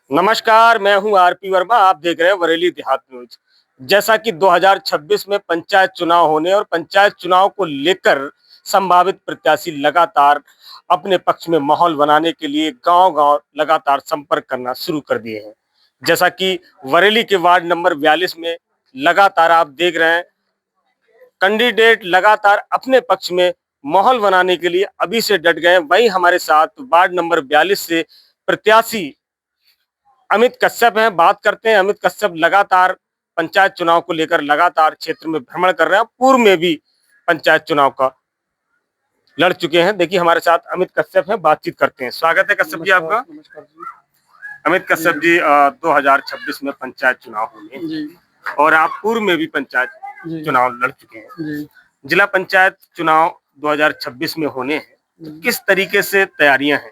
नमस्कार, मैं हूं आरपी वर्मा। आप देख रहे हैं बरेली देहात न्यूज। जैसा कि 2026 में पंचायत चुनाव होने और पंचायत चुनाव को लेकर संभावित प्रत्याशी लगातार अपने पक्ष में माहौल बनाने के लिए गांव-गांव लगातार संपर्क करना शुरू कर दिए हैं। जैसा कि बरेली के वार्ड नंबर 42 में लगातार आप देख रहे हैं, कैंडिडेट लगातार अपने पक्ष में माहौल बनाने के लिए अभी से डट गए। वहीं हमारे साथ वार्ड नंबर 42 से प्रत्याशी अमित कश्यप हैं। बात करते हैं। अमित कश्यप लगातार पंचायत चुनाव को लेकर लगातार क्षेत्र में भ्रमण कर रहे हैं। पूर्व में भी पंचायत चुनाव का लड़ चुके हैं। देखिए हमारे साथ अमित कश्यप हैं, बातचीत करते हैं। स्वागत है कश्यप जी आपका। नमस्कार जी। अमित कश्यप जी, 2026 में पंचायत चुनाव होंगे जी और आप पूर्व में भी पंचायत चुनाव लड़ चुके हैं। जी जिला पंचायत चुनाव 2026 में होने हैं, तो किस तरीके से तैयारियां हैं?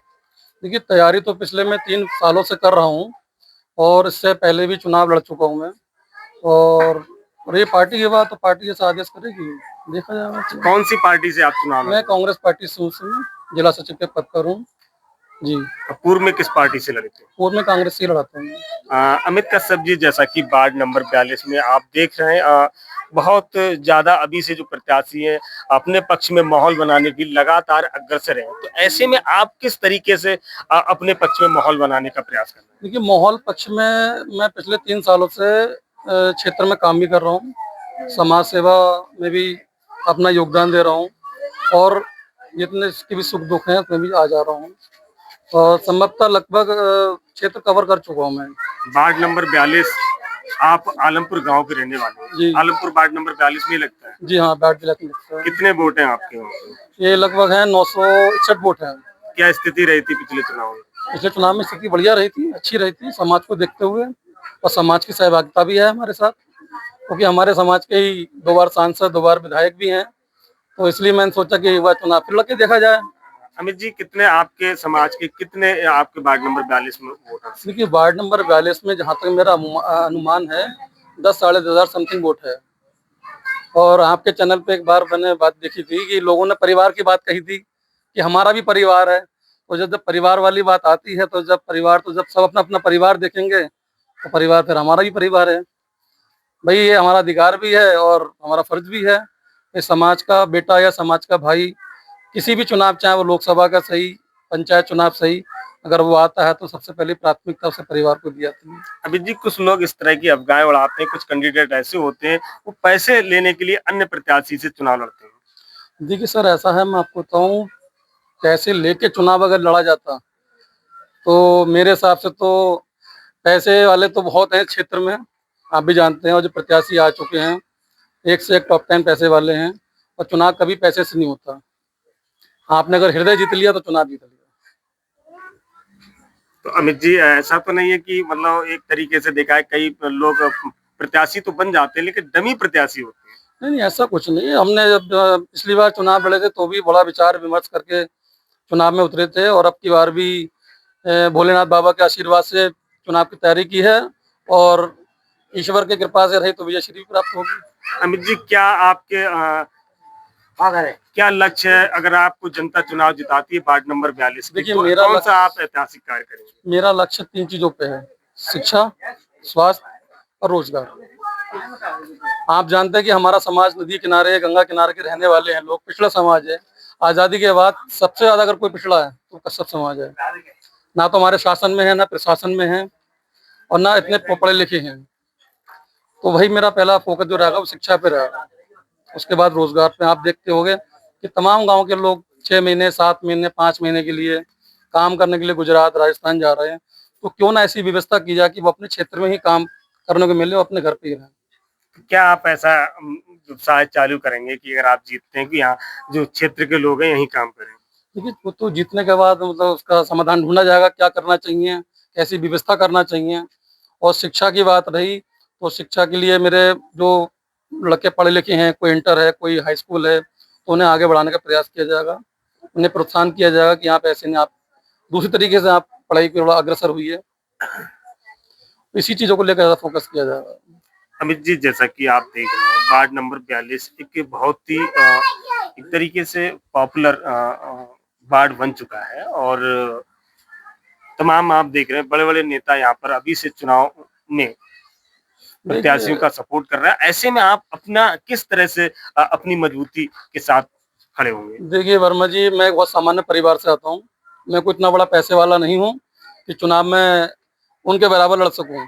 देखिए, तैयारी तो पिछले मैं 3 सालों से कर रहा हूँ और इससे पहले भी चुनाव लड़ चुका हूँ मैं। और ये पार्टी की बात तो पार्टी जैसा आदेश करेगी, देखा जाएगा। कौन सी पार्टी से आप चुनाव लड़? मैं कांग्रेस पार्टी से हूँ, जिला सचिव के पद पर हूँ जी। पूर्व में किस पार्टी से लड़े थे? पूर्व में कांग्रेस से ही लड़ाता हूँ। अमित कश्यप जी, जैसा कि वार्ड नंबर 42 में आप देख रहे हैं, बहुत ज्यादा अभी से जो प्रत्याशी हैं अपने पक्ष में माहौल बनाने की लगातार अग्रसर हैं। तो ऐसे में आप किस तरीके से अपने पक्ष में माहौल बनाने का प्रयास कर रहे हैं? देखिए, माहौल पक्ष में मैं पिछले 3 सालों से क्षेत्र में काम भी कर रहा हूँ, समाज सेवा में भी अपना योगदान दे रहा हूँ और जितने इसके भी सुख दुख हैं उसमें भी आ जा रहा हूँ और संभवतः लगभग क्षेत्र कवर कर चुका हूँ मैं। वार्ड नंबर 42, आप आलमपुर गांव के रहने वाले हैं। जी। आलमपुर वार्ड नंबर 42 में लगता है। जी हाँ, बैट जिला लगता है। कितने वोट हैं आपके वहाँ पे? ये लगभग है 961 वोट है। क्या स्थिति रही थी पिछले चुनाव में? पिछले चुनाव में स्थिति बढ़िया रही थी, अच्छी रही थी समाज को देखते हुए और समाज की सहभागिता भी है हमारे साथ, क्योंकि हमारे समाज के ही 2 बार सांसद 2 बार विधायक भी हैं, तो इसलिए मैंने सोचा कि एक बार चुनाव फिर लड़के देखा जाए। अमित जी, कितने आपके समाज के, कितने आपके वार्ड नंबर 42 में वोट हैं? देखिए, वार्ड नंबर 42 में जहाँ तक मेरा अनुमान है 10 साढ़े 10 हजार समथिंग वोट है। और आपके चैनल पे एक बार मैंने बात देखी थी कि लोगों ने परिवार की बात कही थी कि हमारा भी परिवार है, तो जब परिवार वाली बात आती है तो जब सब अपना अपना परिवार देखेंगे तो परिवार फिर हमारा भी परिवार है भाई। ये हमारा अधिकार भी है और हमारा फर्ज भी है। इस समाज का बेटा या समाज का भाई किसी भी चुनाव, चाहे वो लोकसभा का सही, पंचायत चुनाव सही, अगर वो आता है तो सबसे पहले प्राथमिकता उसे परिवार को दी जाती है। अभी जी, कुछ लोग इस तरह की अफवाहें उड़ाते हैं। कुछ कैंडिडेट ऐसे होते हैं वो पैसे लेने के लिए अन्य प्रत्याशी से चुनाव लड़ते हैं। देखिए सर, ऐसा है, मैं आपको बताऊं, पैसे लेके चुनाव अगर लड़ा जाता तो मेरे हिसाब से तो पैसे वाले तो बहुत हैं क्षेत्र में, आप भी जानते हैं, और जो प्रत्याशी आ चुके हैं एक से एक टॉप 10 पैसे वाले हैं और चुनाव कभी पैसे से नहीं होता। आपने अगर हृदय जीत लिया तो चुनाव जीत लिया। तो अमित जी, ऐसा तो नहीं है कि मतलब एक तरीके से देखा है कई लोग प्रत्याशी तो बन जाते हैं लेकिन डमी प्रत्याशी होते हैं? नहीं नहीं, ऐसा कुछ नहीं है। हमने जब पिछली बार चुनाव लड़े थे तो भी बड़ा विचार विमर्श करके चुनाव में उतरे थे और अब की बार भी भोलेनाथ बाबा के आशीर्वाद से चुनाव की तैयारी की है और ईश्वर की कृपा से रही तो विजय श्री प्राप्त होगी। अमित जी, क्या आपके क्या लक्ष्य है अगर आपको जनता चुनाव जिताती है वार्ड नंबर 42? देखिए, तो मेरा कौन सा आप ऐतिहासिक कार्य करेंगे? मेरा लक्ष्य 3 चीजों पे है: शिक्षा, स्वास्थ्य और रोजगार। आप जानते हैं कि हमारा समाज नदी किनारे, गंगा किनारे के रहने वाले हैं लोग, पिछड़ा समाज है। आजादी के बाद सबसे ज्यादा अगर कोई पिछड़ा है तो कश्यप समाज है। ना तो हमारे शासन में है, ना प्रशासन में है और ना इतने पढ़े लिखे हैं। तो वही मेरा पहला फोकस जो रहेगा वो शिक्षा पे रहेगा। उसके बाद रोजगार पे। आप देखते होंगे कि तमाम गांव के लोग 6 महीने, 7 महीने, 5 महीने के लिए काम करने के लिए गुजरात, राजस्थान जा रहे हैं, तो क्यों ना ऐसी व्यवस्था की जाए कि वो अपने क्षेत्र में ही काम करने को मिले और अपने घर पे ही रहें। क्या आप ऐसा व्यवसाय चालू करेंगे कि अगर आप जीतते हैं कि यहाँ जो क्षेत्र के लोग हैं यही काम करें? देखिए, वो तो जीतने के बाद मतलब उसका समाधान ढूंढा जाएगा, क्या करना चाहिए, कैसी व्यवस्था करना चाहिए। और शिक्षा की बात रही तो शिक्षा के लिए मेरे जो लड़के पढ़े लिखे हैं, कोई इंटर है, कोई हाई स्कूल है, तो उन्हें आगे बढ़ाने का प्रयास किया जाएगा। उन्हें प्रोत्साहन किया जाएगा कि आप ऐसे नहीं, आप दूसरी तरीके से आप पढ़ाई की थोड़ा अग्रसर हुई है। इसी चीज़ों को लेकर फोकस किया जाएगा। अमित जी, जैसा कि आप देख रहे हैं वार्ड नंबर 42 एक बहुत ही एक तरीके से पॉपुलर वार्ड बन चुका है और तमाम आप देख रहे हैं बड़े बड़े नेता यहाँ पर अभी से चुनाव में प्रत्याशियों का सपोर्ट कर रहा है। ऐसे में आप अपना किस तरह से अपनी मजबूती के साथ खड़े होंगे? देखिए वर्मा जी, मैं बहुत सामान्य परिवार से आता हूँ। मैं कोई इतना बड़ा पैसे वाला नहीं हूँ कि चुनाव में उनके बराबर लड़ सकूँ,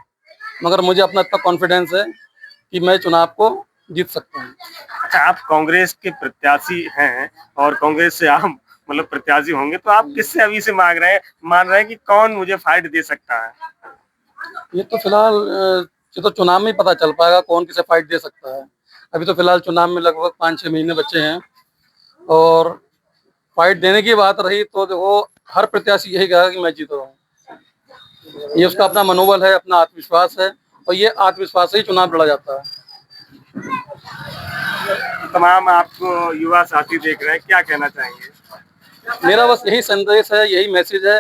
मगर मुझे अपना इतना कॉन्फिडेंस है कि मैं चुनाव को जीत सकता हूँ। अच्छा, आप कांग्रेस के प्रत्याशी हैं और कांग्रेस से आप मतलब प्रत्याशी होंगे, तो आप किससे अभी से मान रहे हैं कि कौन मुझे फाइट दे सकता है? ये तो फिलहाल ये तो चुनाव में ही पता चल पाएगा कौन किसे फाइट दे सकता है। अभी तो फिलहाल चुनाव में लगभग 5-6 महीने बचे हैं, और फाइट देने की बात रही तो देखो, हर प्रत्याशी यही कहेगा कि मैं जीत रहा हूँ। ये उसका अपना मनोबल है, अपना आत्मविश्वास है, और ये आत्मविश्वास से ही चुनाव लड़ा जाता है। तमाम आपको युवा साथी देख रहे हैं, क्या कहना चाहेंगे? मेरा बस यही संदेश है, यही मैसेज है,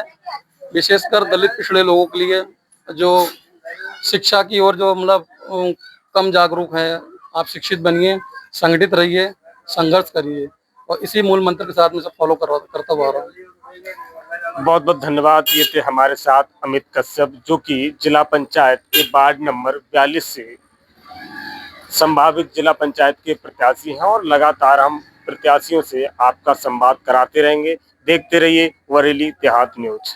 विशेषकर दलित पिछड़े लोगों के लिए, जो शिक्षा की ओर जो मतलब कम जागरूक है। आप शिक्षित बनिए, संगठित रहिए, संघर्ष करिए, और इसी मूल मंत्र के साथ मैं सब फॉलो करता हुआ आ रहा हूँ। बहुत बहुत धन्यवाद। ये थे हमारे साथ अमित कश्यप, जो कि जिला पंचायत के वार्ड नंबर 42 से संभावित जिला पंचायत के प्रत्याशी हैं, और लगातार हम प्रत्याशियों से आपका संवाद कराते रहेंगे। देखते रहिए बरेली देहात न्यूज।